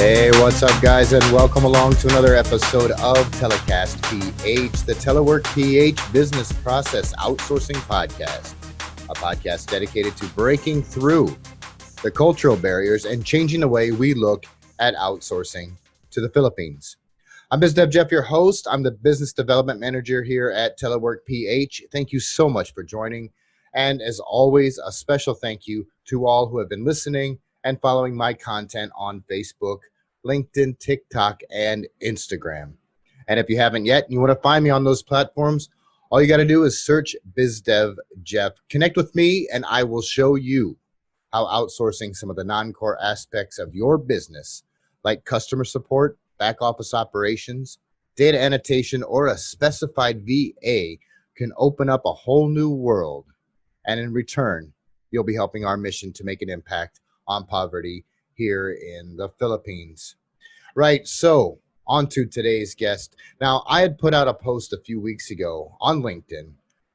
Hey, what's up, guys, and welcome along to another episode of Telecast PH, the Telework PH Business Process Outsourcing Podcast, a podcast dedicated to breaking through the cultural barriers and changing the way we look at outsourcing to the Philippines. I'm BizDev Jeff, your host. I'm the Business Development Manager here at Telework PH. Thank you so much for joining. And as always, a special thank you to all who have been listening and following my content on Facebook, LinkedIn, TikTok, and Instagram. And if you haven't yet and you want to find me on those platforms, all you got to do is search BizDev Jeff. Connect with me and I will show you how outsourcing some of the non-core aspects of your business, like customer support, back office operations, data annotation, or a specified VA can open up a whole new world. And in return, you'll be helping our mission to make an impact on poverty here in the Philippines. Right, so on to today's guest. Now, I had put out a post a few weeks ago on LinkedIn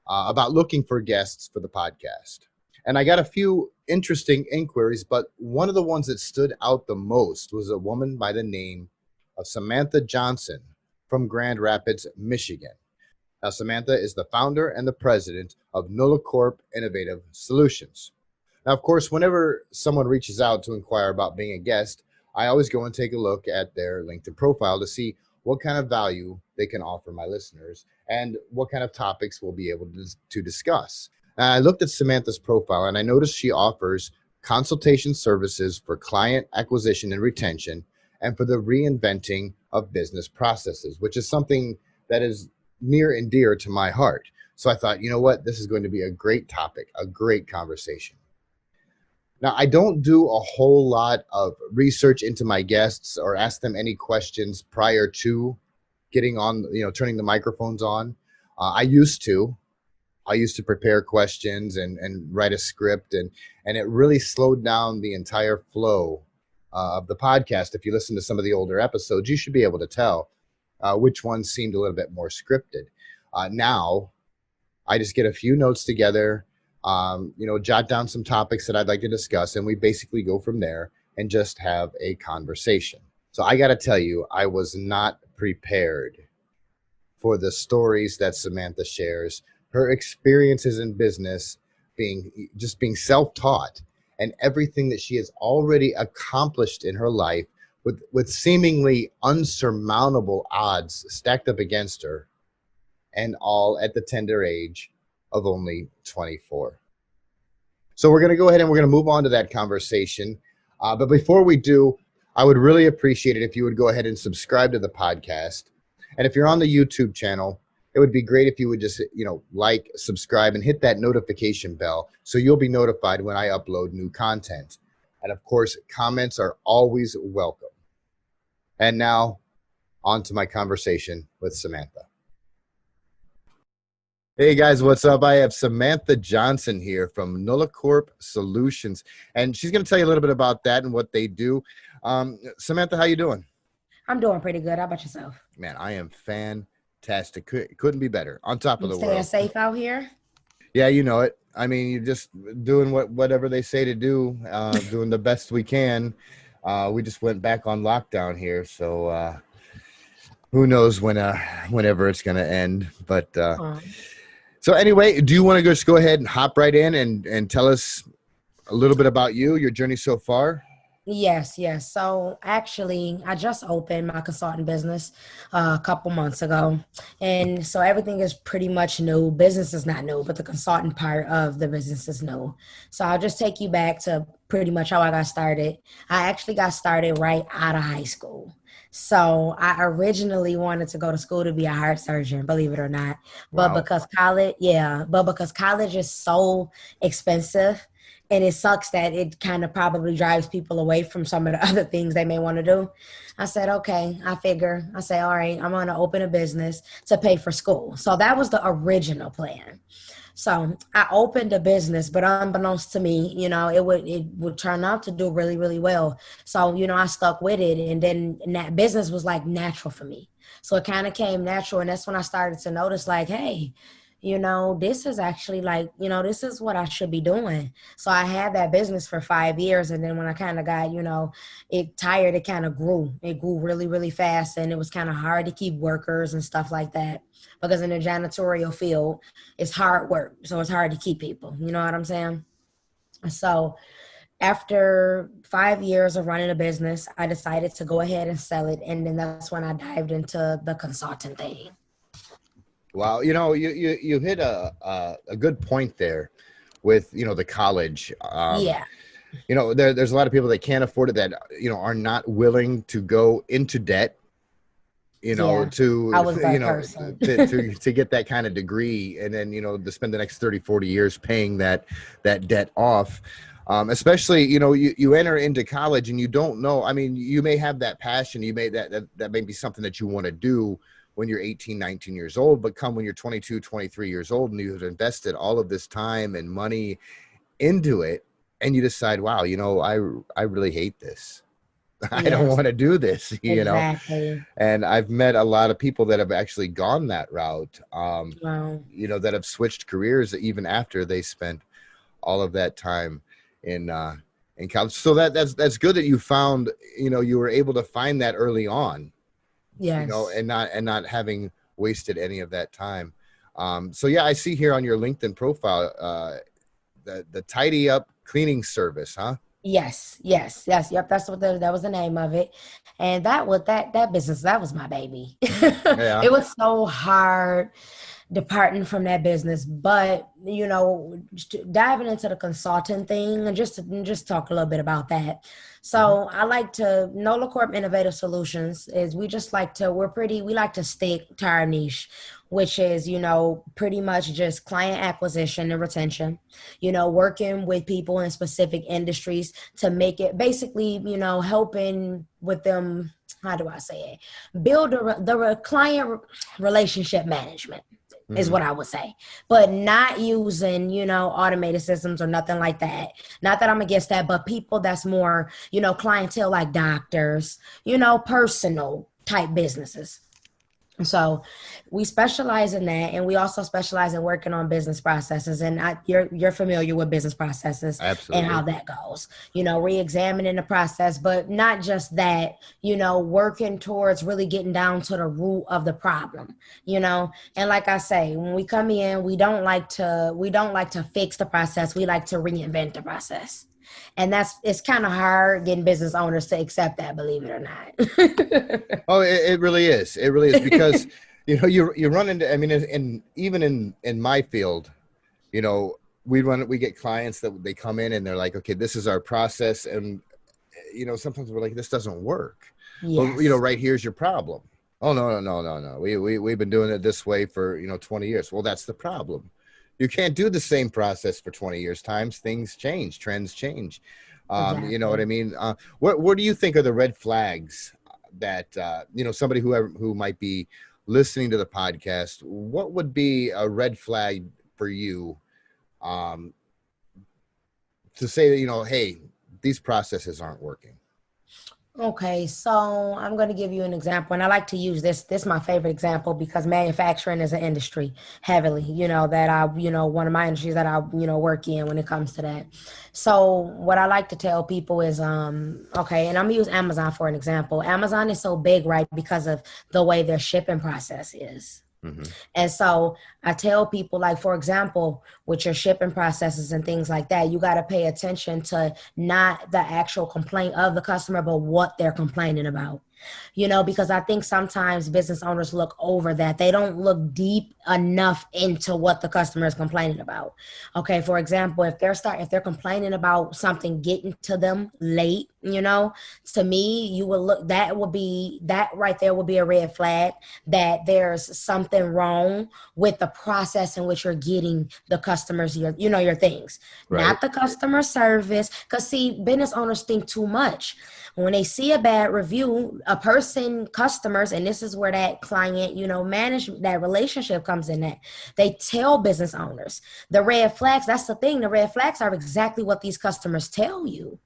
about looking for guests for the podcast. And I got a few interesting inquiries, but one of the ones that stood out the most was a woman by the name of Samantha Johnson from Grand Rapids, Michigan. Now, Samantha is the founder and the president of NollaCorp Innovative Solutions. Now, of course, whenever someone reaches out to inquire about being a guest, I always go and take a look at their LinkedIn profile to see what kind of value they can offer my listeners and what kind of topics we'll be able to discuss. I looked at Samantha's profile and I noticed she offers consultation services for client acquisition and retention and for the reinventing of business processes, which is something that is near and dear to my heart. So I thought, you know what, this is going to be a great topic, a great conversation. Now, I don't do a whole lot of research into my guests or ask them any questions prior to getting on, turning the microphones on. I used to prepare questions and write a script, and it really slowed down the entire flow of the podcast. If you listen to some of the older episodes, you should be able to tell which ones seemed a little bit more scripted. Now, I just get a few notes together, jot down some topics that I'd like to discuss, and we basically go from there and just have a conversation. So I got to tell you, I was not prepared for the stories that Samantha shares, her experiences in business, being self-taught, and everything that she has already accomplished in her life with seemingly unsurmountable odds stacked up against her, and all at the tender age of only 24. So we're going to go ahead and we're going to move on to that conversation. But before we do, I would really appreciate it if you would go ahead and subscribe to the podcast. And if you're on the YouTube channel, it would be great if you would just, like, subscribe, and hit that notification bell so you'll be notified when I upload new content. And of course, comments are always welcome. And now, on to my conversation with Samantha. Hey guys, what's up? I have Samantha Johnson here from NollaCorp Solutions, and she's going to tell you a little bit about that and what they do. Samantha, how you doing? I'm doing pretty good. How about yourself? Man, I am fantastic. Couldn't be better. On top of the world. Staying safe out here? Yeah, you know it. I mean, you're just doing whatever they say to do, doing the best we can. We just went back on lockdown here, so who knows whenever it's going to end. But so anyway, do you want to just go ahead and hop right in and tell us a little bit about you, your journey so far? Yes. So actually, I just opened my consulting business a couple months ago. And so everything is pretty much new. Business is not new, but the consulting part of the business is new. So I'll just take you back to pretty much how I got started. I actually got started right out of high school. So I originally wanted to go to school to be a heart surgeon, believe it or not. But because college is so expensive, and it sucks that it kind of probably drives people away from some of the other things they may want to do. I said, okay, I say, all right, I'm going to open a business to pay for school. So that was the original plan. So I opened a business, but unbeknownst to me, it would turn out to do really, really well. So, I stuck with it. And then that business was like natural for me. So it kind of came natural. And that's when I started to notice, like, hey, this is actually like, this is what I should be doing. So I had that business for 5 years. And then when I kind of got, it tired, it kind of grew. It grew really, really fast. And it was kind of hard to keep workers and stuff like that. Because in the janitorial field, it's hard work. So it's hard to keep people. You know what I'm saying? So after 5 years of running a business, I decided to go ahead and sell it. And then that's when I dived into the consulting thing. Wow, you hit a good point there with the college. Yeah. There's a lot of people that can't afford it, that are not willing to go into debt. Yeah, to I was that person. to get that kind of degree, and then to spend the next 30-40 years paying that debt off. Especially, you enter into college and you don't know. I mean, you may have that passion. You may that may be something that you want to do when you're 18, 19 years old, but come when you're 22, 23 years old and you've invested all of this time and money into it, and you decide, wow, I really hate this. I don't want to do this, Exactly. And I've met a lot of people that have actually gone that route, Wow. that have switched careers even after they spent all of that time in college. So that's good that you found, you were able to find that early on. Yes. And not having wasted any of that time. So yeah, I see here on your LinkedIn profile, the tidy up cleaning service, huh? Yes. Yep. That's what that was the name of it. And that was that business. That was my baby. Yeah. It was so hard departing from that business, but diving into the consulting thing and just talk a little bit about that. So I like to NollaCorp Innovative Solutions is we like to stick to our niche, which is pretty much just client acquisition and retention, working with people in specific industries to make it basically helping with them. How do I say it? Build the client relationship management is what I would say, but not using, automated systems or nothing like that. Not that I'm against that, but people that's more, clientele like doctors, personal type businesses. So we specialize in that, and we also specialize in working on business processes. And you're familiar with business processes. Absolutely. And how that goes. Re-examining the process, but not just that. Working towards really getting down to the root of the problem. And like I say, when we come in, we don't like to fix the process. We like to reinvent the process. And it's kind of hard getting business owners to accept that, believe it or not. Oh, it really is. It really is, because, you run into, I mean, even in my field, we get clients that they come in and they're like, okay, this is our process. And, sometimes we're like, this doesn't work. Yes. Well, right here's your problem. Oh, no. We've been doing it this way for, 20 years. Well, that's the problem. You can't do the same process for 20 years. Things change, trends change. Exactly. You know what I mean? What do you think are the red flags that, somebody who might be listening to the podcast, what would be a red flag for you to say that, hey, these processes aren't working? Okay, so I'm going to give you an example, and I like to use this. This is my favorite example because manufacturing is an industry heavily, that I, one of my industries that I, work in when it comes to that. So what I like to tell people is, okay, and I'm going to use Amazon for an example. Amazon is so big, right, because of the way their shipping process is. Mm-hmm. And so I tell people, like, for example, with your shipping processes and things like that, you got to pay attention to not the actual complaint of the customer, but what they're complaining about. Because I think sometimes business owners look over that. They don't look deep enough into what the customer is complaining about. Okay, for example, if they're complaining about something getting to them late, to me, you will look, that right there would be a red flag that there's something wrong with the process in which you're getting the customers your things, right? Not the customer service. Because see, business owners think too much. When they see a bad review, customers, and this is where that client, management, that relationship comes in, that they tell business owners the red flags. That's the thing. The red flags are exactly what these customers tell you.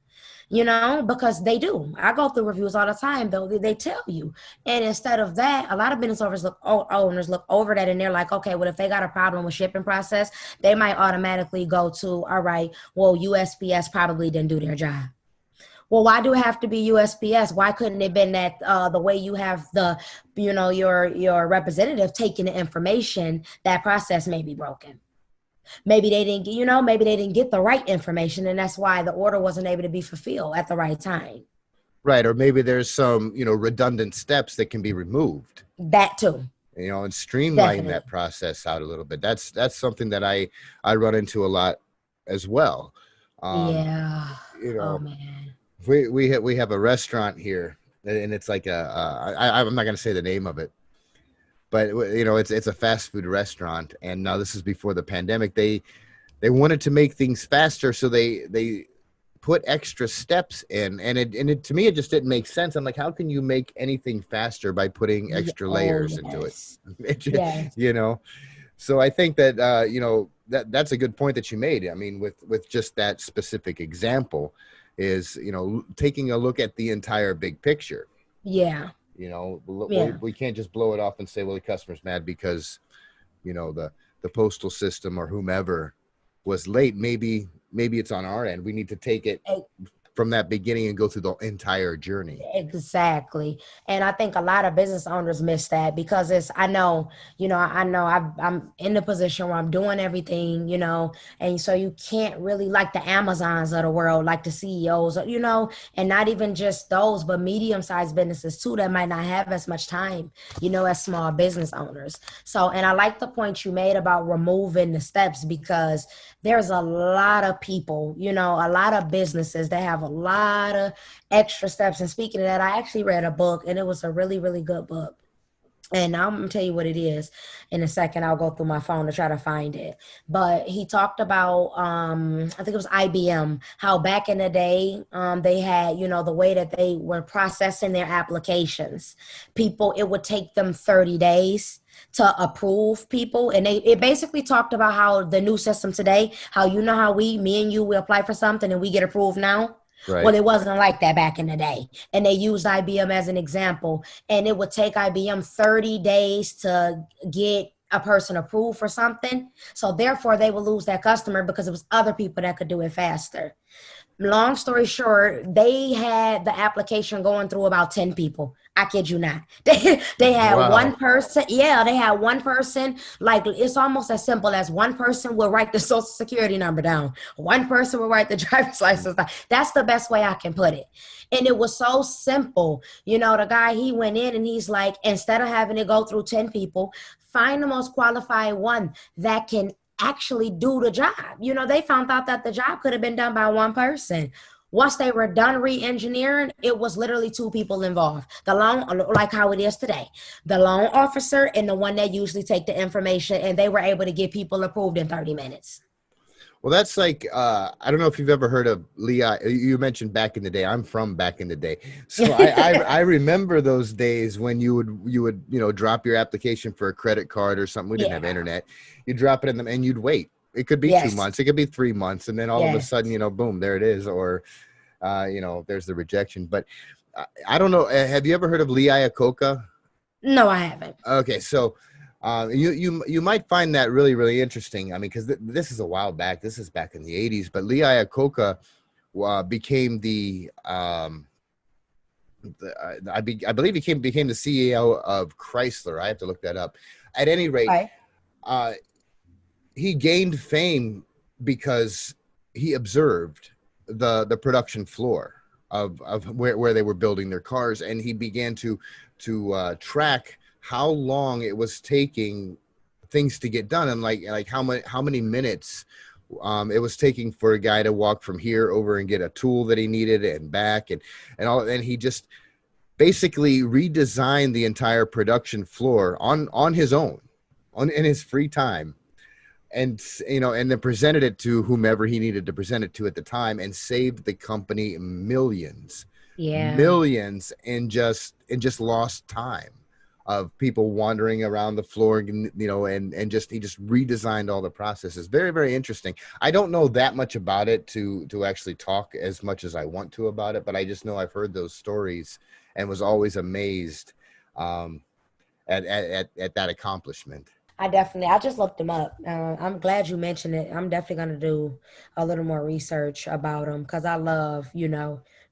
because they do. I go through reviews all the time, though. They tell you. And instead of that, a lot of business owners look over that and they're like, okay, well, if they got a problem with shipping process, they might automatically go to, all right, well, USPS probably didn't do their job. Well, why do it have to be USPS? Why couldn't it have been that the way you have your representative taking the information, that process may be broken? Maybe they didn't maybe they didn't get the right information, and that's why the order wasn't able to be fulfilled at the right time. Right. Or maybe there's some, redundant steps that can be removed. That too. And streamline that Definitely. process out a little bit. That's something that I run into a lot as well. Yeah. You Oh know, man. we have a restaurant here, and it's like I'm not going to say the name of it, but it's a fast food restaurant, and now this is before the pandemic. They wanted to make things faster, so they put extra steps in, and it to me, it just didn't make sense. I'm like, how can you make anything faster by putting Yeah. extra Oh layers into it? yes. Yes. So I think that that's a good point that you made. I mean, with just that specific example, is taking a look at the entire big picture. Yeah. Yeah. We can't just blow it off and say, well, the customer's mad because the postal system or whomever was late. Maybe it's on our end. We need to take it from that beginning and go through the entire journey. Exactly. And I think a lot of business owners miss that because I'm in the position where I'm doing everything, and so you can't really, like the Amazons of the world, like the CEOs, and not even just those, but medium-sized businesses too, that might not have as much time, as small business owners. So, and I like the point you made about removing the steps, because there's a lot of people, a lot of businesses that have a lot of extra steps. And speaking of that, I actually read a book, and it was a really, really good book. And I'm going to tell you what it is in a second. I'll go through my phone to try to find it. But he talked about, I think it was IBM, how back in the day, they had, the way that they were processing their applications. People, it would take them 30 days to approve people. And it basically talked about how the new system today, how how me and you, we apply for something and we get approved now. Right. Well, it wasn't like that back in the day. And they used IBM as an example. And it would take IBM 30 days to get a person approved for something. So therefore, they would lose that customer because it was other people that could do it faster. Long story short, they had the application going through about 10 people. I kid you not. They had Wow. one person. Yeah, they had one person. Like, it's almost as simple as one person will write the social security number down. One person will write the driver's license down. That's the best way I can put it. And it was so simple. The guy, he went in and he's like, instead of having it go through 10 people, find the most qualified one that can actually do the job. They found out that the job could have been done by one person. Once they were done re-engineering, it was literally two people involved. The loan, like how it is today, the loan officer and the one that usually take the information, and they were able to get people approved in 30 minutes. Well, that's like, I don't know if you've ever heard of you mentioned back in the day. I'm from back in the day. So I remember those days when you would drop your application for a credit card or something. We didn't have internet. You drop it in them and you'd wait. It could be 2 months. It could be 3 months. And then all of a sudden, boom, there it is. Or, there's the rejection. But I don't know. Have you ever heard of Iacocca? No, I haven't. Okay. So, you might find that really, really interesting. I mean, because this is a while back. This is back in the 80s. But Iacocca became I believe he became the CEO of Chrysler. I have to look that up. At any rate, he gained fame because he observed the production floor of where they were building their cars, and he began to track how long it was taking things to get done, and like how many minutes it was taking for a guy to walk from here over and get a tool that he needed and back and all. And he just basically redesigned the entire production floor on his own, in his free time, and and then presented it to whomever he needed to present it to at the time, and saved the company millions in just lost time. of people wandering around the floor, you know, and just he just redesigned all the processes. Very, very interesting. I don't know that much about it to actually talk as much as I want to about it, but I just know I've heard those stories and was always amazed at that accomplishment. I just looked him up. I'm glad you mentioned it. I'm definitely going to do a little more research about him because I love,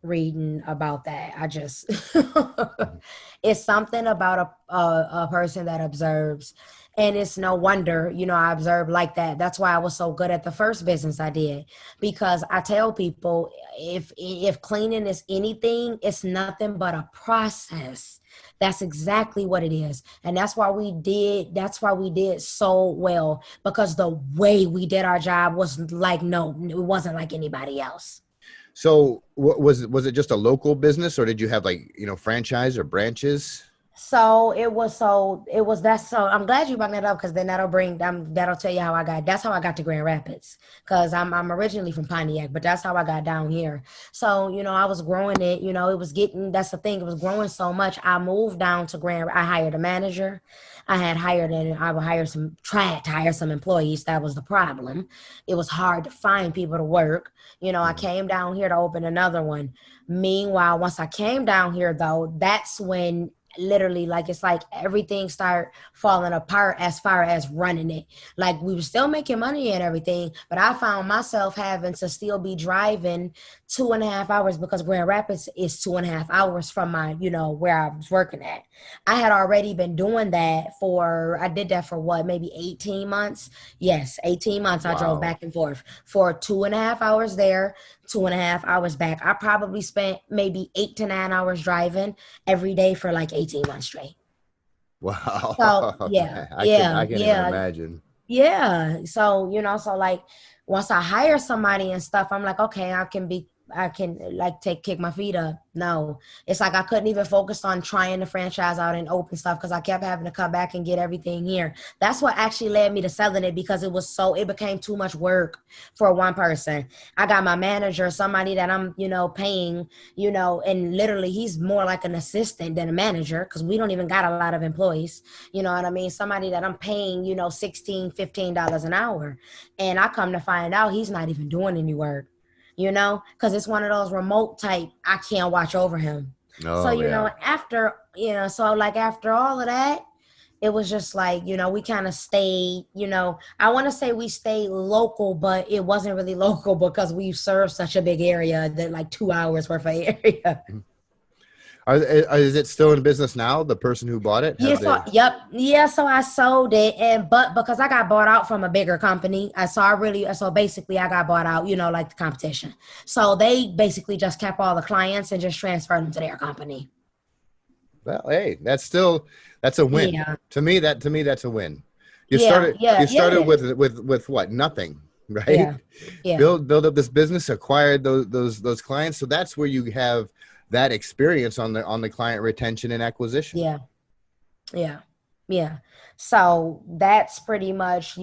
reading about that. I just, it's something about a person that observes. And it's no wonder, I observed like that. That's why I was so good at the first business I did, because I tell people if cleaning is anything, it's nothing but a process. That's exactly what it is. And that's why we did so well, because the way we did our job was like, no, it wasn't like anybody else. So was it just a local business, or did you have like, franchise or branches? So I'm glad you brought that up, because then that'll tell you that's how I got to Grand Rapids, because I'm originally from Pontiac, but that's how I got down here. So, I was growing it, that's the thing, it was growing so much. I moved down to I hired a manager. I would tried to hire some employees. That was the problem. It was hard to find people to work. I came down here to open another one. Meanwhile, once I came down here though, that's when literally, like, it's like everything started falling apart as far as running it. Like, we were still making money and everything, but I found myself having to still be driving 2.5 hours, because Grand Rapids is 2.5 hours from my, where I was working at. I had already been doing that I did that for what, maybe 18 months. Yes, 18 months. I drove Wow. back and forth for 2.5 hours there, 2.5 hours back. I probably spent maybe 8 to 9 hours driving every day for like 18 months straight. So Wow. yeah, I can yeah, I can't even yeah, imagine. yeah. So, so like once I hire somebody and stuff, I'm like, okay, I can like kick my feet up. No, it's like I couldn't even focus on trying to franchise out and open stuff, because I kept having to come back and get everything here. That's what actually led me to selling it, because it became too much work for one person. I got my manager, somebody that I'm, paying, and literally he's more like an assistant than a manager, because we don't even got a lot of employees. You know what I mean? Somebody that I'm paying, $16, $15 an hour. And I come to find out he's not even doing any work, because it's one of those remote type, I can't watch over him. So, Oh yeah. after all of that, it was just like, we kind of stayed, I want to say we stayed local, but it wasn't really local, because we serve such a big area that like 2 hours worth of area. Is it still in business now? The person who bought it, Yeah, have so they? yep. Yeah, so I sold it, but because I got bought out from a bigger company, so basically I got bought out, like the competition. So they basically just kept all the clients and just transferred them to their company. Well, hey, that's a win. Yeah. To me that's a win. You Yeah, started yeah, you yeah, started it is. with what? Nothing, right? Yeah. Yeah. Build up this business, acquired those clients. So that's where you have that experience on the client retention and acquisition. Yeah. Yeah. Yeah. So that's pretty much,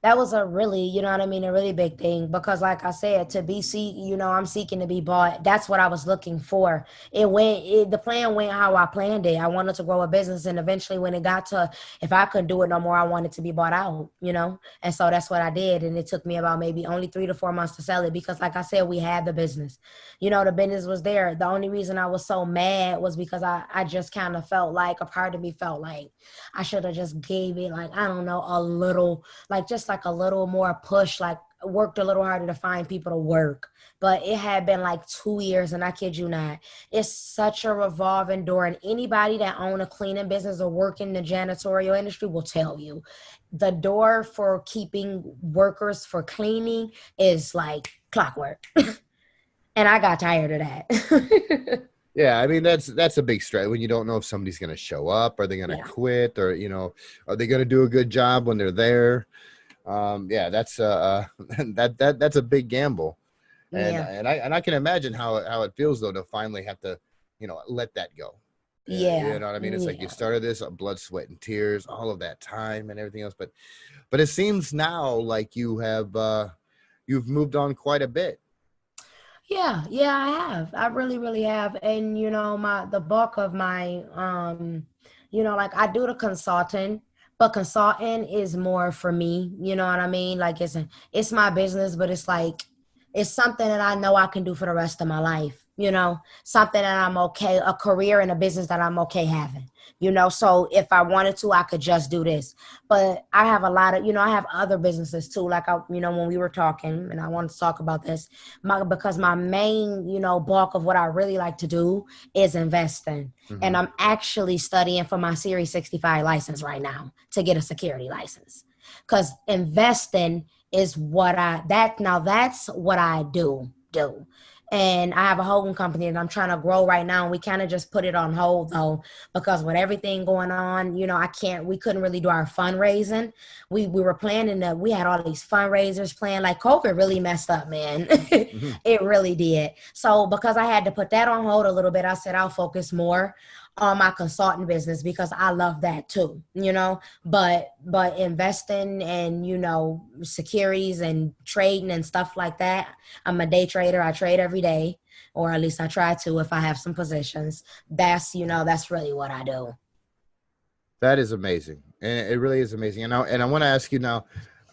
that was a really, what I mean, a really big thing, because like I said, I'm seeking to be bought. That's what I was looking for. The plan went how I planned it. I wanted to grow a business, and eventually when it got to, if I couldn't do it no more, I wanted to be bought out, And so that's what I did. And it took me about maybe only 3 to 4 months to sell it, because like I said, we had the business. The business was there. The only reason I was so mad was because I just kind of felt like, a part of me felt like I should have just gave it, like, I don't know, a little, like just like a little more push, like worked a little harder to find people to work. But it had been like 2 years, and I kid you not, it's such a revolving door. And anybody that own a cleaning business or work in the janitorial industry will tell you the door for keeping workers for cleaning is like clockwork. And I got tired of that. Yeah, I mean that's a big stress when you don't know if somebody's going to show up, are they going to Yeah. quit, or are they going to do a good job when they're there? Yeah, that's that's a big gamble, and Yeah. I can imagine how it feels though to finally have to let that go. You Yeah. know what I mean? It's like you Yeah. started this blood, sweat, and tears, all of that time and everything else, but it seems now like you've moved on quite a bit. Yeah, I have. I really, really have. And the bulk of my like I do the consulting, but consulting is more for me, you know what I mean? Like it's my business, but it's like it's something that I know I can do for the rest of my life, something that I'm okay, a career and a business that I'm okay having. So if I wanted to, I could just do this. But I have a lot of, I have other businesses too. Like when we were talking, and I wanted to talk about this, because my main, bulk of what I really like to do is investing. And Hmm. I'm actually studying for my Series 65 license right now to get a security license. Because investing is that's what I do. And I have a holding company that I'm trying to grow right now. And we kind of just put it on hold though, because with everything going on, we couldn't really do our fundraising. We were planning that we had all these fundraisers planned. Like COVID really messed up, man. Hmm. It really did. So because I had to put that on hold a little bit, I said I'll focus more on my consulting business because I love that too, but investing and securities and trading and stuff like that. I'm a day trader. I trade every day, or at least I try to if I have some positions. That's really what I do. That is amazing, and it really is amazing. And I want to ask you now.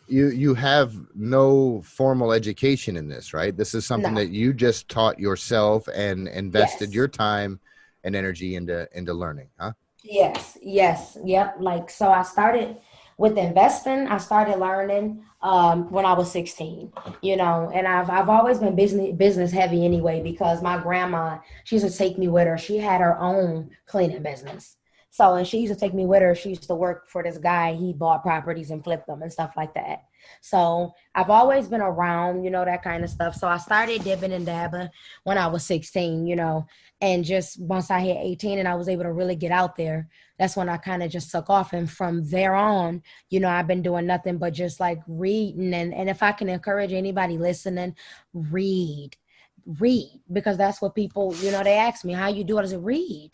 You have no formal education in this, right? This is something No. that you just taught yourself and invested Yes. your time and energy into learning, huh? Yes. Yep. Like, so I started with investing. I started learning when I was 16, and I've always been business heavy anyway, because my grandma, she used to take me with her. She had her own cleaning business. So, and she used to take me with her. She used to work for this guy. He bought properties and flipped them and stuff like that. So I've always been around, that kind of stuff. So I started dipping and dabbing when I was 16, and just once I hit 18 and I was able to really get out there, that's when I kind of just took off. And from there on, I've been doing nothing but just like reading. And if I can encourage anybody listening, read, read, because that's what people, they ask me, how you do it? I say, read.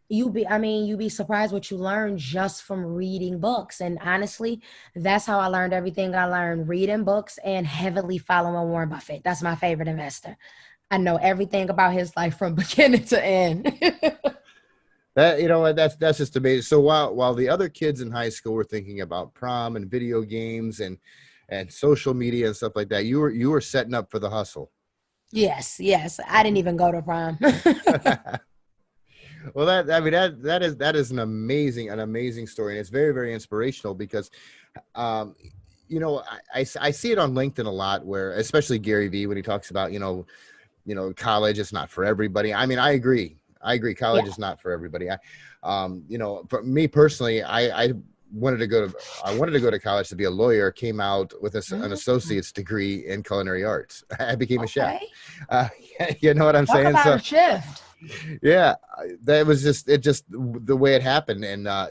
You'd be surprised what you learn just from reading books. And honestly, that's how I learned everything I learned, reading books and heavily following Warren Buffett. That's my favorite investor. I know everything about his life from beginning to end. That that's just amazing. So while the other kids in high school were thinking about prom and video games and social media and stuff like that, you were setting up for the hustle. Yes. I didn't even go to prom. Well, that is an amazing story, and it's very, very inspirational because, um, I see it on LinkedIn a lot, where especially Gary Vee, when he talks about college is not for everybody. I mean, I agree. College Yeah. is not for everybody. For me personally, I wanted to go to college to be a lawyer. Came out with an Mm, associate's degree in culinary arts. I became a chef. okay. Uh, you know what I'm Talk saying? about So a shift. yeah, that was just the way it happened. And I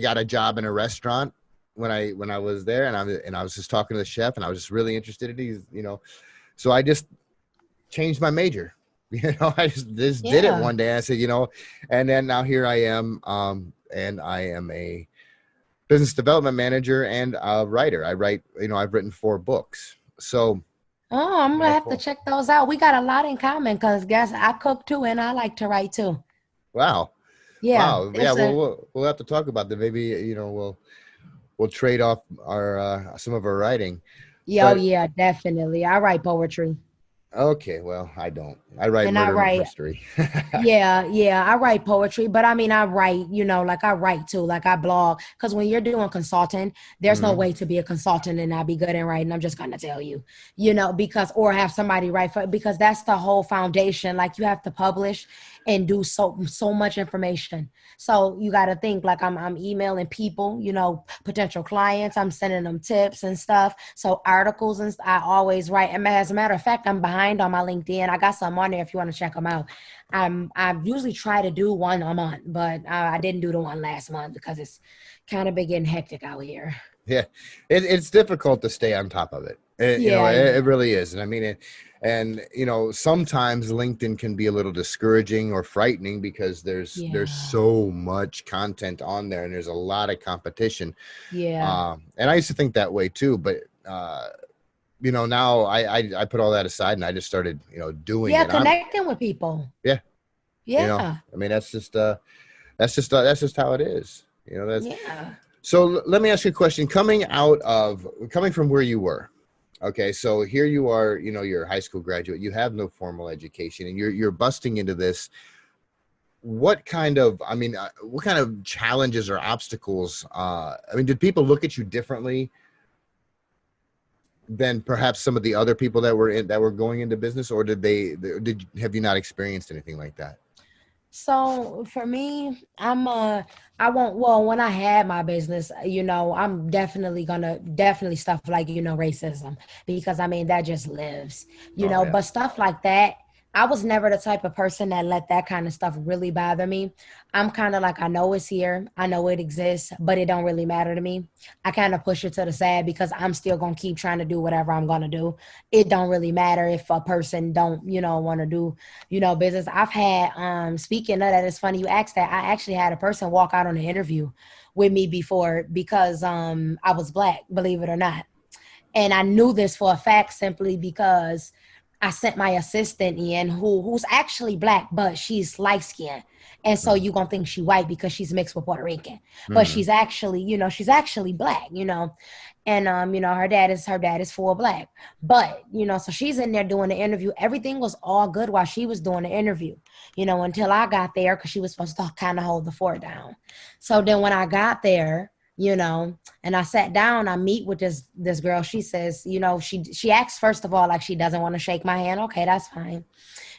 got a job in a restaurant when I was there, and I was just talking to the chef, and I was just really interested in these, so I just changed my major. I just did it Yeah. one day. And I said, and then now here I am, and I am a business development manager and a writer. I write, I've written 4 books. So, Oh, I'm gonna have to for, check those out. We got a lot in common because guess I cook too and I like to write too. wow, Yeah, wow, yeah. it's Well, a we'll have to talk about that. Maybe we'll trade off our some of our writing. yo, But yeah, definitely. I write poetry okay, well, I don't. I write and I murder write mystery. Yeah, I write poetry, but I write, like I write too, like I blog. Because when you're doing consulting, there's no Hmm. way to be a consultant and not be good in writing. I'm just gonna tell you, because or have somebody write for, because that's the whole foundation. Like you have to publish and do so much information. So you got to think like I'm emailing people, potential clients. I'm sending them tips and stuff. So articles I always write. And as a matter of fact, I'm behind on my LinkedIn. I got some on there if you want to check them out. I usually try to do one a month, but I didn't do the one last month because it's kind of been getting hectic out here. Yeah, it's difficult to stay on top of it. Yeah, It yeah, really is. And I mean, and sometimes LinkedIn can be a little discouraging or frightening because there's yeah, so much content on there, and there's a lot of competition. yeah. And I used to think that way too, but now I put all that aside and I just started, doing Yeah, it. connecting with people. Yeah, Yeah. I mean, that's just how it is. Yeah. So let me ask you a question. Coming from where you were, okay, so here you are, you're a high school graduate, you have no formal education, and you're busting into this. What kind of challenges or obstacles? Did people look at you differently than perhaps some of the other people that were going into business, or have you not experienced anything like that? So for me, I won't, well, when I had my business, I'm definitely gonna definitely stuff like, racism, because I mean, that just lives, Oh yeah. but stuff like that, I was never the type of person that let that kind of stuff really bother me. I'm kind of like, I know it's here, I know it exists, but it don't really matter to me. I kind of push it to the side because I'm still gonna keep trying to do whatever I'm gonna do. It don't really matter if a person don't, want to do business. I've had, speaking of that, it's funny you asked that. I actually had a person walk out on an interview with me before because I was black, believe it or not. And I knew this for a fact simply because I sent my assistant in who's actually black, but she's light skinned. And so you're gonna think she white because she's mixed with Puerto Rican. But Mm-hmm. she's actually black, and her dad is full black. But so she's in there doing the interview. Everything was all good while she was doing the interview, until I got there, because she was supposed to kind of hold the fort down. So then when I got there, and I sat down, I meet with this girl. She says, she asks, first of all, like, she doesn't want to shake my hand. Okay, that's fine.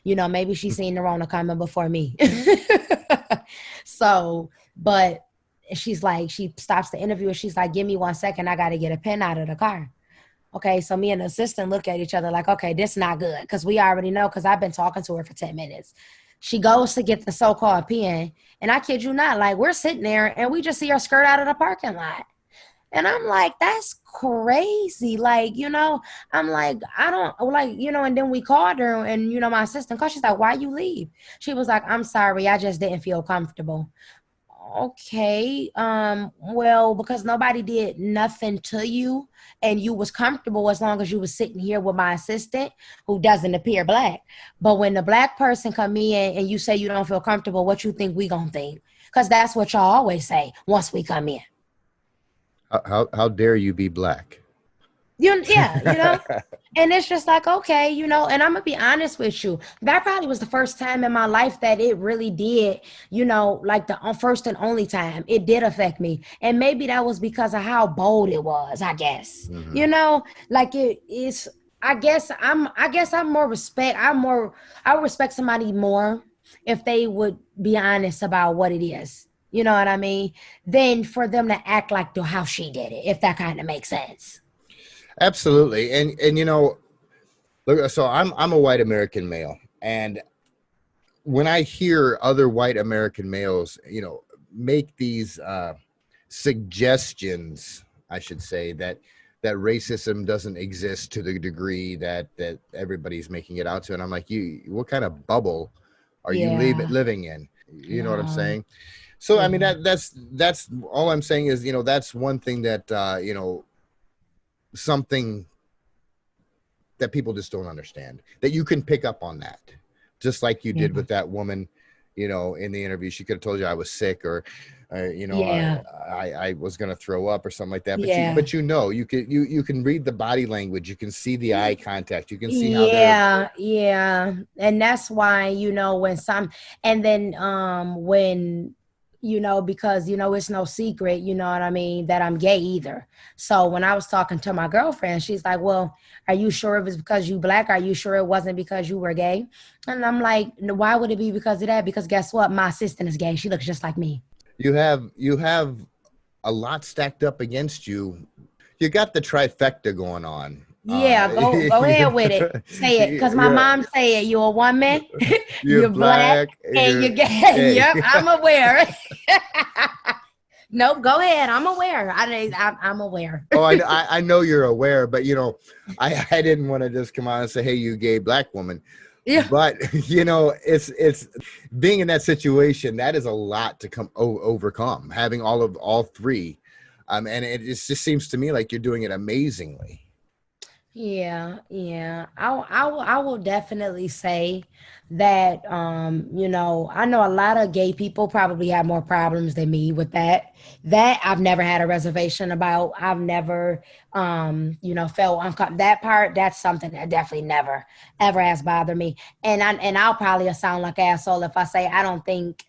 Maybe she's seen the Rona coming before me. So, but she's like, she stops the interview and she's like, give me 1 second, I got to get a pen out of the car. Okay, so me and the assistant look at each other like, okay, this not good, because we already know, because I've been talking to her for 10 minutes. She goes to get the so-called pen, and I kid you not, like, we're sitting there and we just see her skirt out of the parking lot. And I'm like, that's crazy. Like, I'm like, I don't like, and then we called her, and, my assistant called, she's like, why you leave? She was like, I'm sorry, I just didn't feel comfortable. Okay, well, because nobody did nothing to you, and you was comfortable as long as you was sitting here with my assistant who doesn't appear black. But when the black person come in and you say you don't feel comfortable, what you think we gonna think? Because that's what y'all always say once we come in. How dare you be black? Yeah, and it's just like, okay, and I'm gonna be honest with you, that probably was the first time in my life that it really did, like the first and only time it did affect me. And maybe that was because of how bold it was, I guess. Mm-hmm. Like, it is, I guess I'm more respect, I would respect somebody more if they would be honest about what it is, you know what I mean, than for them to act like how she did it, if that kind of makes sense. Absolutely. And look, so I'm a white American male, and when I hear other white American males, make these suggestions, I should say, that racism doesn't exist to the degree that everybody's making it out to, and I'm like, what kind of bubble are you Yeah. living in? You know what I'm No. saying? So I mean, Yeah. that's all I'm saying is, that's one thing that something that people just don't understand, that you can pick up on that, just like you did Yeah. with that woman, in the interview. She could have told you I was sick, or Yeah. I was going to throw up or something like that. But Yeah. you can read the body language, you can see the eye contact, you can see how they're. Yeah, yeah. And that's why, when and then when, because, it's no secret, you know what I mean, that I'm gay either. So when I was talking to my girlfriend, she's like, well, are you sure it was because you black? Are you sure it wasn't because you were gay? And I'm like, "No, why would it be because of that? Because guess what? My assistant is gay. She looks just like me." You have a lot stacked up against you. You got the trifecta going on. Yeah, go ahead with it. Say it, cause my Yeah, mom say it. You're a woman, you're you're black, black, and you're you're gay. gay. Yep, I'm aware. Nope, go ahead. I'm aware. I'm aware. Oh, I know you're aware, but I didn't want to just come out and say, "Hey, you gay black woman," Yeah. but it's being in that situation. That is a lot to overcome. Having all three, and it just seems to me like you're doing it amazingly. Yeah. I will definitely say that, I know a lot of gay people probably have more problems than me with that. That I've never had a reservation about. I've never, felt uncomfortable. That part, that's something that definitely never, ever has bothered me. And I'll probably sound like an asshole if I say I don't think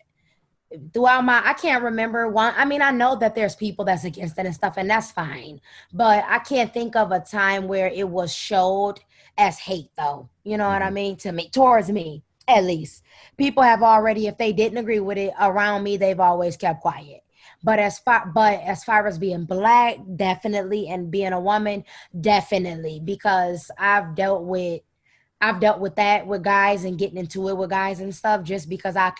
throughout my I can't remember one. I mean, I know that there's people that's against it and stuff, and that's fine. But I can't think of a time where it was showed as hate though. You know what I Hmm. mean? To me, towards me, at least. People have already, if they didn't agree with it around me, they've always kept quiet. But as far as being black, definitely, and being a woman, definitely, because I've dealt with that with guys and getting into it with guys and stuff just because I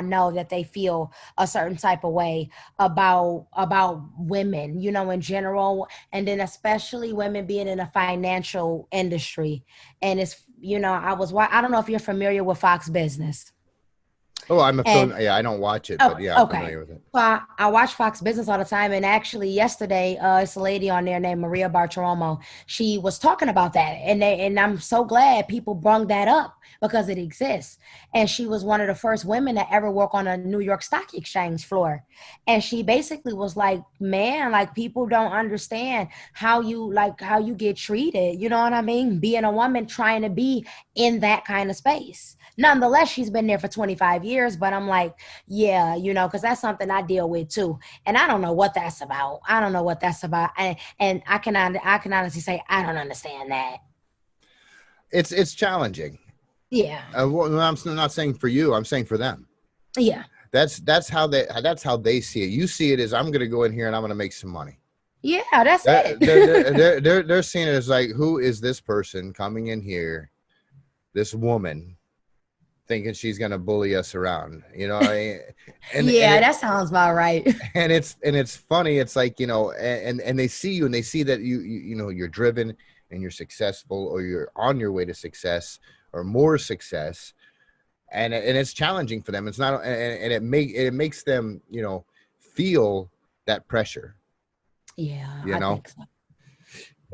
know that they feel a certain type of way about women, in general, and then especially women being in a financial industry. And I don't know if you're familiar with Fox Business. Oh, I'm a And film. Yeah, I don't watch it, Oh, but yeah, I'm okay. familiar with it. So I watch Fox Business all the time, and actually yesterday, it's a lady on there named Maria Bartiromo. She was talking about that, and I'm so glad people brung that up because it exists. And she was one of the first women to ever work on a New York Stock Exchange floor, and she basically was like, "Man, like people don't understand how you get treated. You know what I mean? Being a woman trying to be in that kind of space." Nonetheless, she's been there for 25 years, but I'm like, yeah, because that's something I deal with too, and I don't know what that's about. I don't know what that's about, and I can honestly say I don't understand that. It's challenging. Yeah, Well, I'm not saying for you. I'm saying for them. yeah, That's how they see it. You see it as I'm going to go in here and I'm going to make some money. yeah. That's it. They're seeing it as like, who is this person coming in here, this woman, thinking she's going to bully us around, and Yeah, it that sounds about right. and it's funny. It's like, and they see you and they see that you're driven and you're successful, or you're on your way to success or more success, and it's challenging for them. It's not, and it makes them, feel that pressure, Yeah, you I know think so.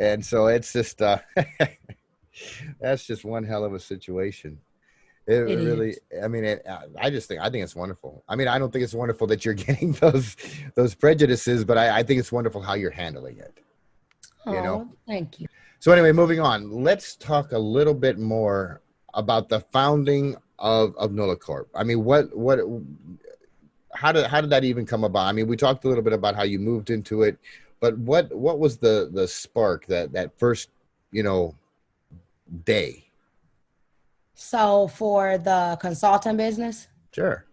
and so it's just that's just one hell of a situation. It It really, is. I mean, I think it's wonderful. I mean, I don't think it's wonderful that you're getting those prejudices, but I think it's wonderful how you're handling it, you know. Oh, thank you. So anyway, moving on. Let's talk a little bit more about the founding of NollaCorp. I mean, what how did that even come about? I mean, we talked a little bit about how you moved into it, but what was the spark, that first, you know day? So for the consulting business, Sure.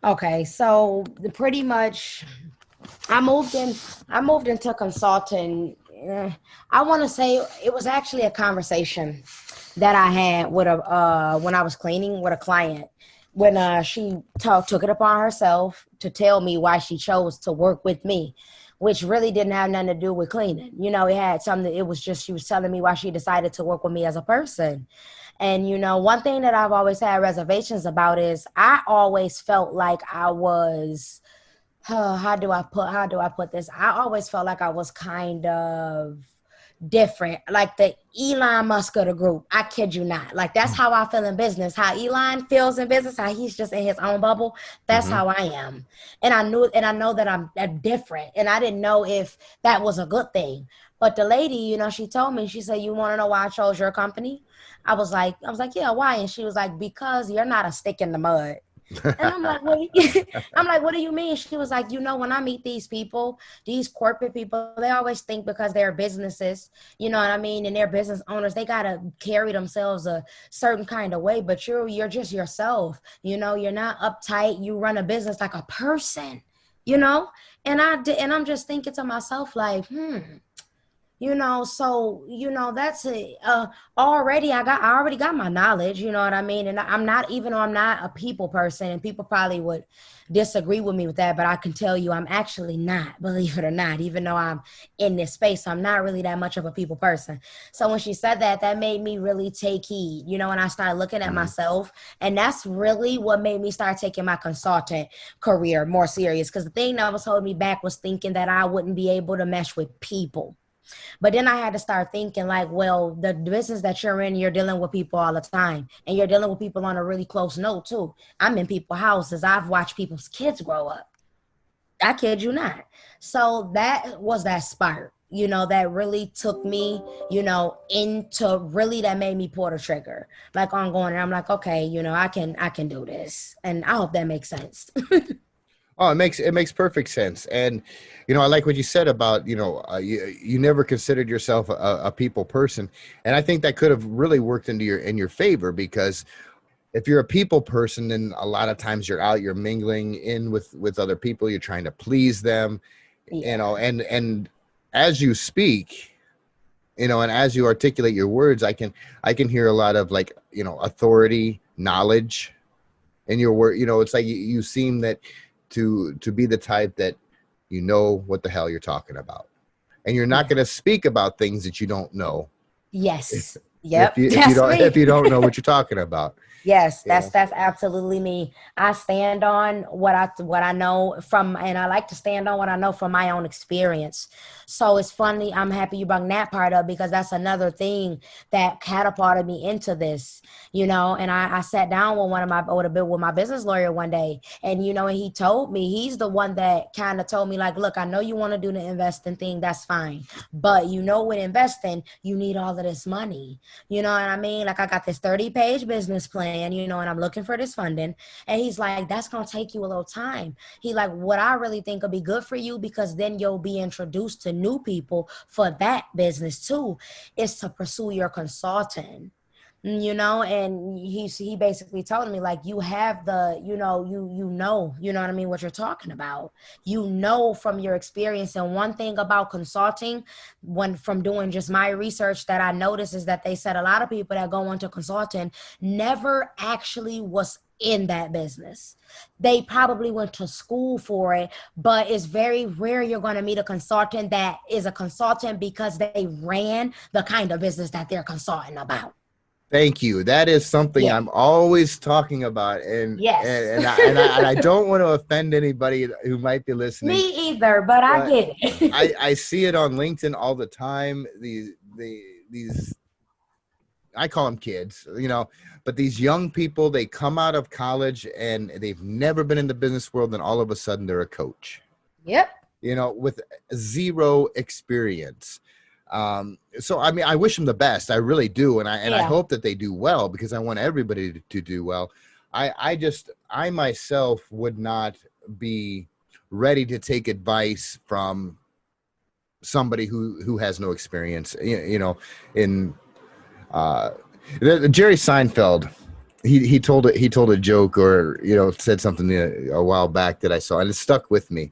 okay. So pretty much, I moved in. I moved into consulting. I want to say it was actually a conversation that I had with a when I was cleaning with a client, when she took it upon herself to tell me why she chose to work with me, which really didn't have nothing to do with cleaning. It had something. It was just she was telling me why she decided to work with me as a person. And one thing that I've always had reservations about is I always felt like I was, how do I put this? I always felt like I was kind of different, like the Elon Musk of the group. I kid you not. Like that's how I feel in business. How Elon feels in business, how he's just in his own bubble. That's Mm-hmm. how I am. And I know that I'm different. And I didn't know if that was a good thing. But the lady, she told me, she said, "You want to know why I chose your company?" I was like, "Yeah, why?" And she was like, "Because you're not a stick in the mud." And I'm like, "What?" I'm like, "What do you mean?" She was like, "When I meet these people, these corporate people, they always think because they're businesses, you know what I mean, and they're business owners, they gotta carry themselves a certain kind of way. But you're just yourself. You're not uptight. You run a business like a person, you know." And I'm just thinking to myself, like, so that's it. I already got my knowledge, you know what I mean? And I'm not, even though I'm not a people person, and people probably would disagree with me with that, but I can tell you I'm actually not, believe it or not. Even though I'm in this space, I'm not really that much of a people person. So when she said that, that made me really take heed, and I started looking at Hmm. myself. And that's really what made me start taking my consultant career more serious, because the thing that was holding me back was thinking that I wouldn't be able to mesh with people. But then I had to start thinking like, well, the business that you're in, you're dealing with people all the time, and you're dealing with people on a really close note too. I'm in people's houses. I've watched people's kids grow up. I kid you not. So that was that spark, that really took me, into really that made me pull the trigger, like ongoing. And I'm like, okay, I can do this. And I hope that makes sense. Oh, it makes perfect sense. And I like what you said about you never considered yourself a people person, and I think that could have really worked in your favor, because if you're a people person, then a lot of times you're mingling in with other people, you're trying to please them, Yeah. and as you speak, and as you articulate your words, I can hear a lot of, like, authority, knowledge in your word. It's like you seem that to be the type that what the hell you're talking about, and you're not Yeah. going to speak about things that you don't know, Yes. if Yep. you if you That's don't me. if you don't know what you're talking about. Yes, you that's know that's absolutely me. I stand on what I know from, and I like to stand on what I know from my own experience. So it's funny. I'm happy you brought that part up, because that's another thing that catapulted me into this. And I sat down with with my business lawyer one day, and and he told me, he's the one that kind of told me, like, look, I know you want to do the investing thing, that's fine, but with investing, you need all of this money. You know what I mean? Like, I got this 30-page business plan, and I'm looking for this funding. And he's like, that's going to take you a little time. He like, what I really think will be good for you, because then you'll be introduced to new people for that business too, is to pursue your consulting. And he basically told me, like, you have the, what I mean, what you're talking about, from your experience. And one thing about consulting, when from doing just my research, that I noticed is that they said a lot of people that go into consulting never actually was in that business. They probably went to school for it, but it's very rare you're going to meet a consultant that is a consultant because they ran the kind of business that they're consulting about. Thank you. That is something Yeah. I'm always talking about, and Yes. and I don't want to offend anybody who might be listening, Me either, but I but get it. I see it on LinkedIn all the time. These I call them kids, but these young people, they come out of college and they've never been in the business world, and all of a sudden they're a coach, Yep. with zero experience. So I mean, I wish them the best. I really do. And I Yeah. hope that they do well, because I want everybody to do well. I myself would not be ready to take advice from somebody who has no experience, in uh, Jerry Seinfeld. He told a joke, or said something a while back that I saw, and it stuck with me.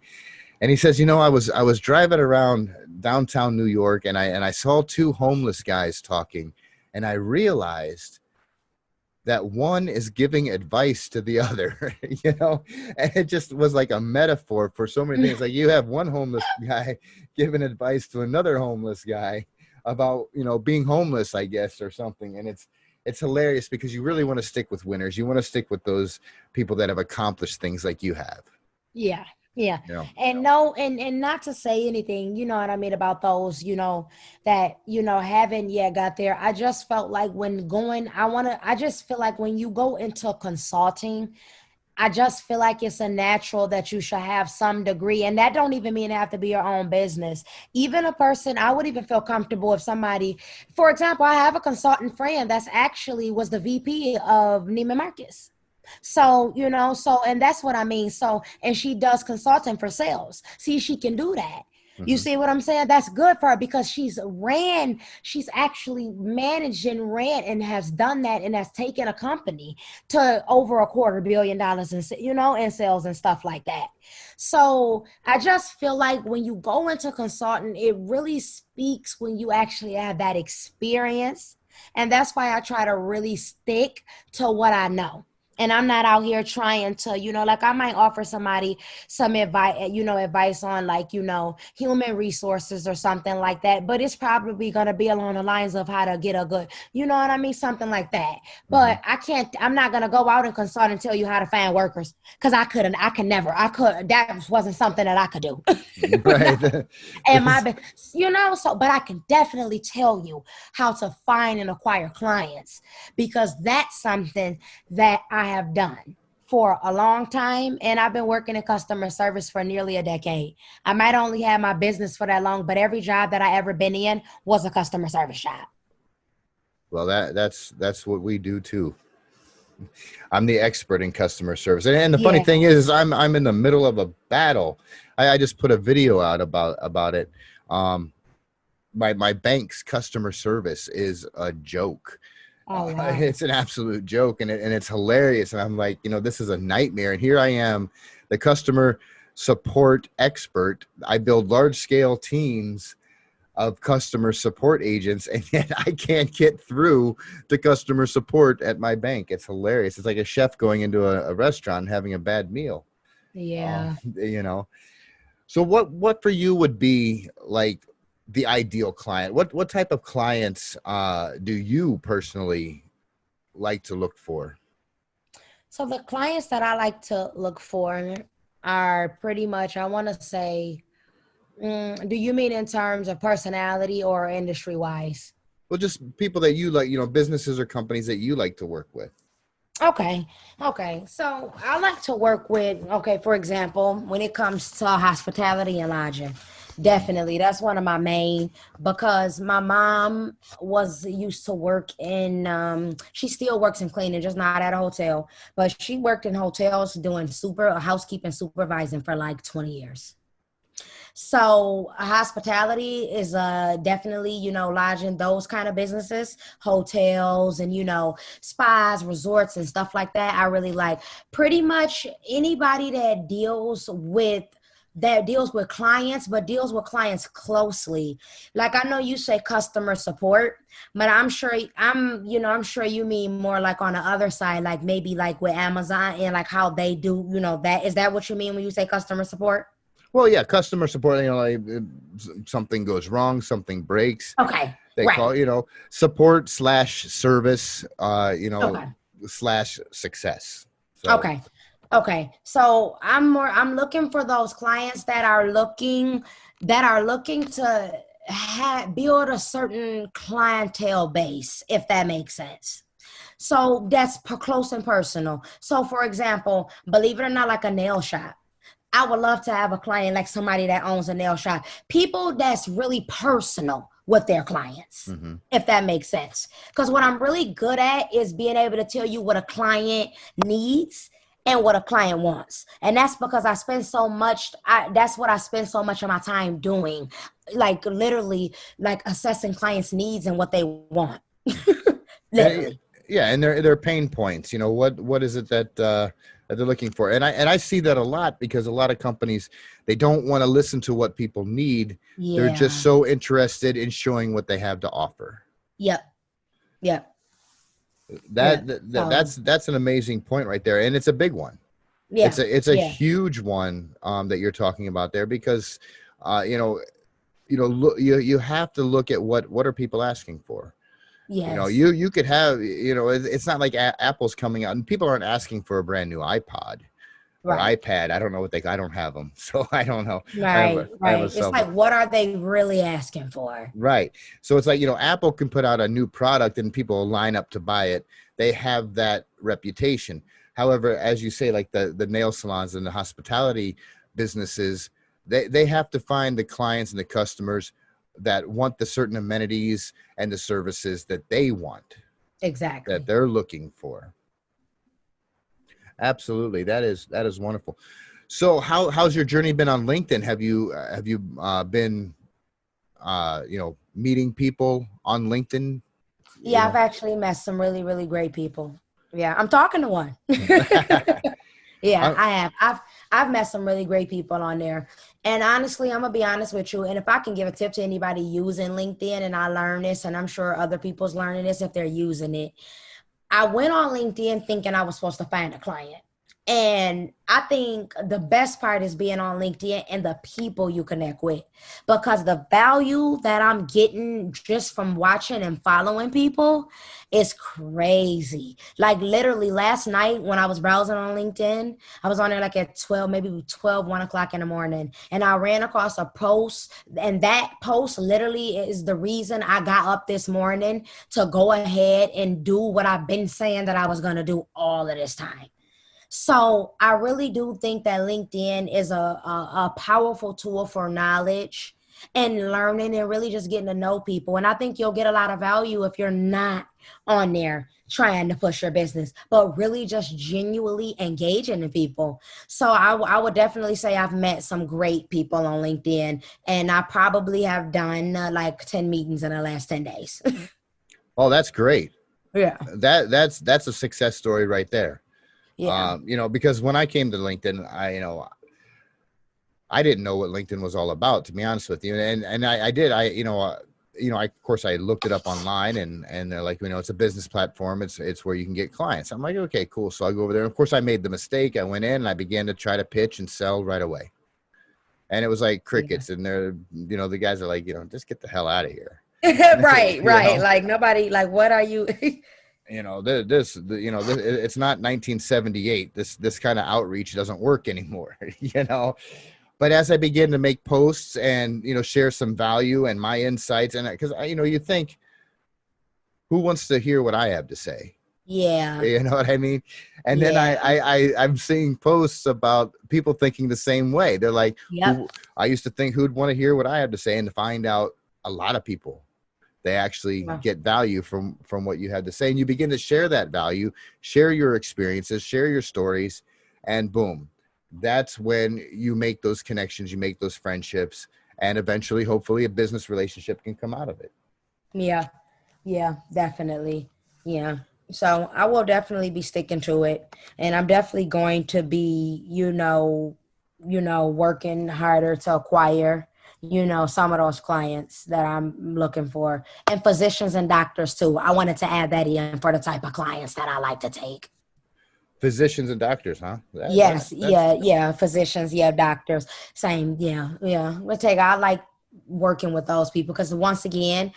And he says, I was driving around downtown New York, and I saw two homeless guys talking, and I realized that one is giving advice to the other, and it just was like a metaphor for so many things. Like, you have one homeless guy giving advice to another homeless guy about, being homeless, I guess, or something. And it's hilarious, because you really want to stick with winners. You want to stick with those people that have accomplished things like you have. Yeah. Yeah. You know, And no, and not to say anything, you know what I mean, about those, that, haven't yet got there. I just felt like I just feel like when you go into consulting, I just feel like it's a natural that you should have some degree. And that don't even mean it have to be your own business. Even a person, I would even feel comfortable if somebody, for example, I have a consultant friend that's actually was the VP of Neiman Marcus. So, and that's what I mean. So, and she does consulting for sales. See, she can do that. You hmm see what I'm saying? That's good for her, because she's actually managed and ran and has done that, and has taken a company to over $250 million in sales and stuff like that. So I just feel like when you go into consulting, it really speaks when you actually have that experience. And that's why I try to really stick to what I know. And I'm not out here trying to, like I might offer somebody some advice, advice on like, human resources or something like that. But it's probably going to be along the lines of how to get a good, you know what I mean? Something like that. Hmm. But I'm not going to go out and consult and tell you how to find workers because that wasn't something that I could do. Right. And but I can definitely tell you how to find and acquire clients because that's something that I have done for a long time. And I've been working in customer service for nearly a decade. I might only have my business for that long, but every job that I ever been in was a customer service job. Well, that's what we do too. I'm the expert in customer service. And the funny Yeah. thing is I'm in the middle of a battle. I just put a video out about it. My bank's customer service is a joke. Oh, wow. It's an absolute joke, and it's hilarious. And I'm like, this is a nightmare. And here I am, the customer support expert. I build large scale teams of customer support agents, and yet I can't get through to customer support at my bank. It's hilarious. It's like a chef going into a restaurant and having a bad meal. Yeah. You know. So what for you would be like the ideal client? What type of clients do you personally like to look for? So the clients that I like to look for are pretty much, I want to say, do you mean in terms of personality or industry wise? Well, just people that you like, businesses or companies that you like to work with. Okay. Okay. So I like to work with, okay, for example, when it comes to hospitality and lodging, definitely that's one of my main because my mom was used to work in, she still works in cleaning, just not at a hotel, but she worked in hotels doing housekeeping supervising for like 20 years. So hospitality is definitely, lodging, those kind of businesses, hotels and, spas, resorts and stuff like that. I really like pretty much anybody that deals with clients, but deals with clients closely. Like I know you say customer support, but I'm sure you mean more like on the other side, like maybe like with Amazon and like how they do, is that what you mean when you say customer support? Well, yeah, customer support, like something goes wrong, something breaks. Okay. They Right. call, support slash service, Okay. slash success. So, Okay. Okay. So I'm looking for those clients that are looking to build a certain clientele base, if that makes sense. So that's close and personal. So for example, believe it or not, like a nail shop. I would love to have a client like somebody that owns a nail shop. People that's really personal with their clients, mhm. if that makes sense. Because what I'm really good at is being able to tell you what a client needs and what a client wants. And that's because that's what I spend so much of my time doing. Like literally like assessing clients' needs and what they want. And, Literally. yeah, and their pain points. What is it that they're looking for? And I see that a lot because a lot of companies, they don't want to listen to what people need. They're just Yeah. so interested in showing what they have to offer. Yep. Yep. That, Yep. that So that's an amazing point right there, and it's a big one. yeah. It's a Yeah. huge one that you're talking about there because uh, you know look, you have to look at what are people asking for. Yes. You could have, it's not like Apple's coming out and people aren't asking for a brand new iPod or Right. iPad. I don't have them, so I don't know. Right, I have a right. It's cell phone. like, what are they really asking for? Right. So it's like, Apple can put out a new product and people will line up to buy it. They have that reputation. However, as you say, like the nail salons and the hospitality businesses, they have to find the clients and the customers that want the certain amenities and the services that they want, that Exactly. they're looking for. Absolutely. That is wonderful. So how's your journey been on LinkedIn? Have you been meeting people on LinkedIn, you Yeah, I've know? actually met some really, really great people. Yeah, I'm talking to one. Yeah, Uh, I have. I've met some really great people on there. And honestly, I'm gonna be honest with you. And if I can give a tip to anybody using LinkedIn, and I learn this, and I'm sure other people's learning this if they're using it. I went on LinkedIn thinking I was supposed to find a client. And I think the best part is being on LinkedIn and the people you connect with, because the value that I'm getting just from watching and following people is crazy. Like literally last night when I was browsing on LinkedIn, I was on there like at 12, maybe 12, 1 o'clock in the morning. And I ran across a post, and that post literally is the reason I got up this morning to go ahead and do what I've been saying that I was going to do all of this time. So I really do think that LinkedIn is a powerful tool for knowledge and learning and really just getting to know people. And I think you'll get a lot of value if you're not on there trying to push your business, but really just genuinely engaging in people. So I would definitely say I've met some great people on LinkedIn, and I probably have done like 10 meetings in the last 10 days. Oh, that's great. Yeah. That's a success story right there. Yeah. Because when I came to LinkedIn, I didn't know what LinkedIn was all about, to be honest with you. And I did, of course I looked it up online, and they're like, it's a business platform. It's where you can get clients. I'm like, okay, cool. So I go over there. And of course I made the mistake. I went in and I began to try to pitch and sell right away. And it was like crickets. And they're, the guys are like, just get the hell out of here. Right. Like nobody, like, what are you? It's not 1978. This kind of outreach doesn't work anymore, But as I begin to make posts and, share some value and my insights, and because you think, who wants to hear what I have to say? Yeah. You know what I mean? And then I'm seeing posts about people thinking the same way. They're like, Yep. I used to think who'd want to hear what I have to say, and to find out a lot of people, they actually get value from what you had to say. And you begin to share that value, share your experiences, share your stories, and boom, that's when you make those connections, you make those friendships, and eventually, hopefully, a business relationship can come out of it. Yeah. Yeah, definitely. Yeah. So I will definitely be sticking to it. And I'm definitely going to be, working harder to acquire, some of those clients that I'm looking for. And physicians and doctors too. I wanted to add that in for the type of clients that I like to take. Physicians and doctors, huh? Yes. Yeah. Physicians. Yeah. Doctors. Same. Yeah. Yeah. I like working with those people because once again,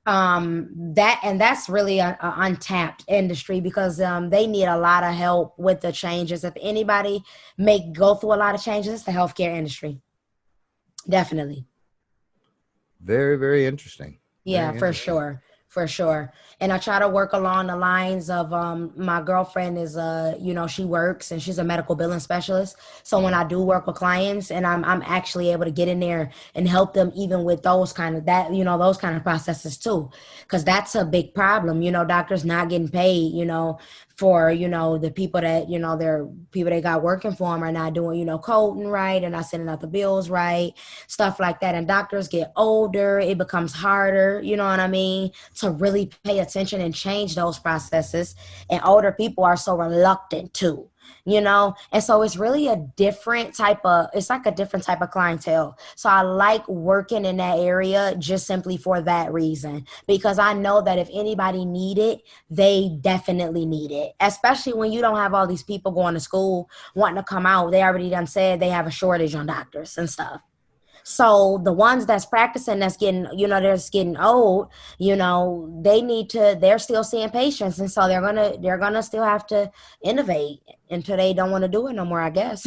that's really a untapped industry because they need a lot of help with the changes. If anybody may go through a lot of changes, it's the healthcare industry. Definitely. Very, very interesting. Yeah, for sure. For sure. And I try to work along the lines of my girlfriend is she works and she's a medical billing specialist. So when I do work with clients and I'm actually able to get in there and help them even with those kind of those kind of processes too. Cause that's a big problem. Doctors not getting paid, for, the people that, they're people they got working for them are not doing, coding right and not sending out the bills right, stuff like that. And doctors get older, it becomes harder, you know what I mean, to really pay attention and change those processes. And older people are so reluctant to, and so it's really a different type of clientele. So I like working in that area just simply for that reason, because I know that if anybody need it, they definitely need it, especially when you don't have all these people going to school wanting to come out. They already done said they have a shortage on doctors and stuff. So the ones that's practicing, that's getting, they're just getting old, they're still seeing patients. And so they're going to still have to innovate until they don't want to do it no more, I guess.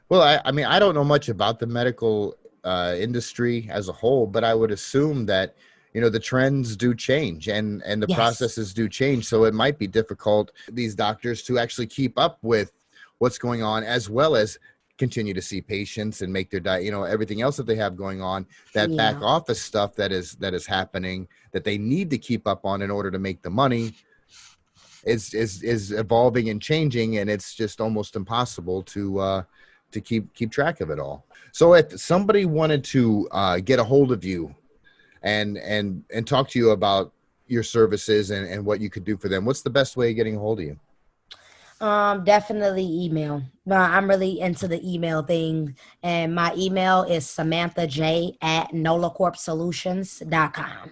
Well, I mean, I don't know much about the medical industry as a whole, but I would assume that, the trends do change and the Yes. processes do change. So it might be difficult, these doctors, to actually keep up with what's going on, as well as continue to see patients and make their diet, everything else that they have going on, that back office stuff that is happening that they need to keep up on in order to make the money is evolving and changing. And it's just almost impossible to keep track of it all. So if somebody wanted to get a hold of you and talk to you about your services and what you could do for them, what's the best way of getting a hold of you? Definitely email. I'm really into the email thing. And my email is SamanthaJ@NollaCorpSolutions.com.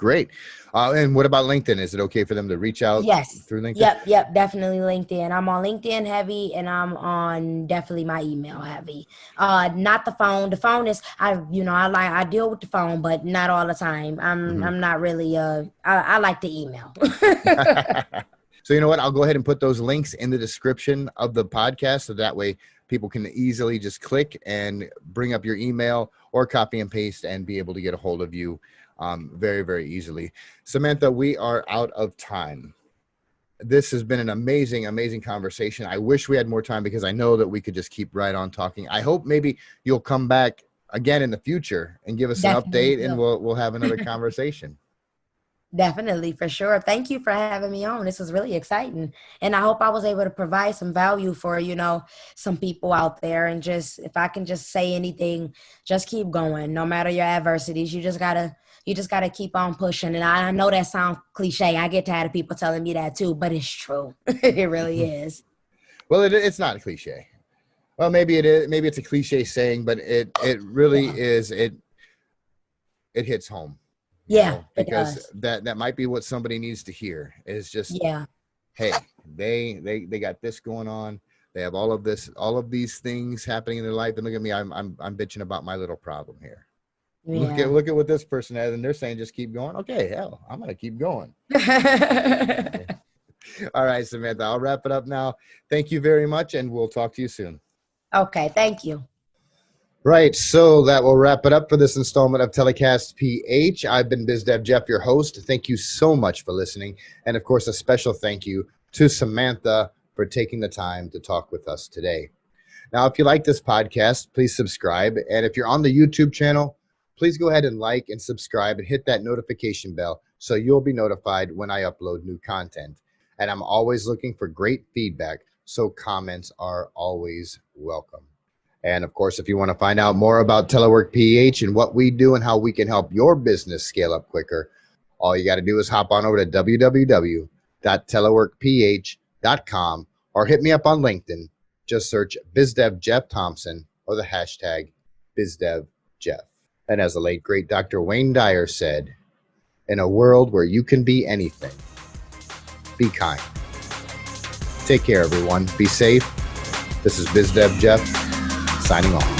Great. And what about LinkedIn? Is it okay for them to reach out Yes. through LinkedIn? Yep. Definitely LinkedIn. I'm on LinkedIn heavy, and I'm on definitely my email heavy. Not the phone. The phone is I deal with the phone, but not all the time. I'm not really I like the email. So you know what? I'll go ahead and put those links in the description of the podcast, so that way people can easily just click and bring up your email or copy and paste and be able to get a hold of you very, very easily. Samantha, we are out of time. This has been an amazing, amazing conversation. I wish we had more time because I know that we could just keep right on talking. I hope maybe you'll come back again in the future and give us an Definitely update, and will. we'll have another conversation. Definitely, for sure. Thank you for having me on. This was really exciting. And I hope I was able to provide some value for, some people out there. And just, if I can just say anything, just keep going. No matter your adversities, you just gotta keep on pushing. And I know that sounds cliche. I get tired of people telling me that too, but it's true. It really is. Well, it's not a cliche. Well, maybe it is. Maybe it's a cliche saying, but it really Yeah. is. It hits home, Yeah, it because does. that might be what somebody needs to hear, is just, Yeah. hey, they got this going on. They have all of these things happening in their life, and look at me. I'm bitching about my little problem here. Yeah. Look at what this person has, and they're saying just keep going. Okay, hell, I'm gonna keep going. All right, Samantha, I'll wrap it up now. Thank you very much, and we'll talk to you soon. Okay. Thank you. Right, so that will wrap it up for this installment of Telecast PH. I've been BizDev Jeff, your host. Thank you so much for listening. And of course, a special thank you to Samantha for taking the time to talk with us today. Now, if you like this podcast, please subscribe. And if you're on the YouTube channel, please go ahead and like and subscribe and hit that notification bell so you'll be notified when I upload new content. And I'm always looking for great feedback, so comments are always welcome. And of course, if you want to find out more about Telework PH and what we do and how we can help your business scale up quicker, all you got to do is hop on over to www.teleworkph.com or hit me up on LinkedIn. Just search BizDev Jeff Thompson or the hashtag BizDevJeff. And as the late, great Dr. Wayne Dyer said, in a world where you can be anything, be kind. Take care, everyone. Be safe. This is BizDev Jeff signing off.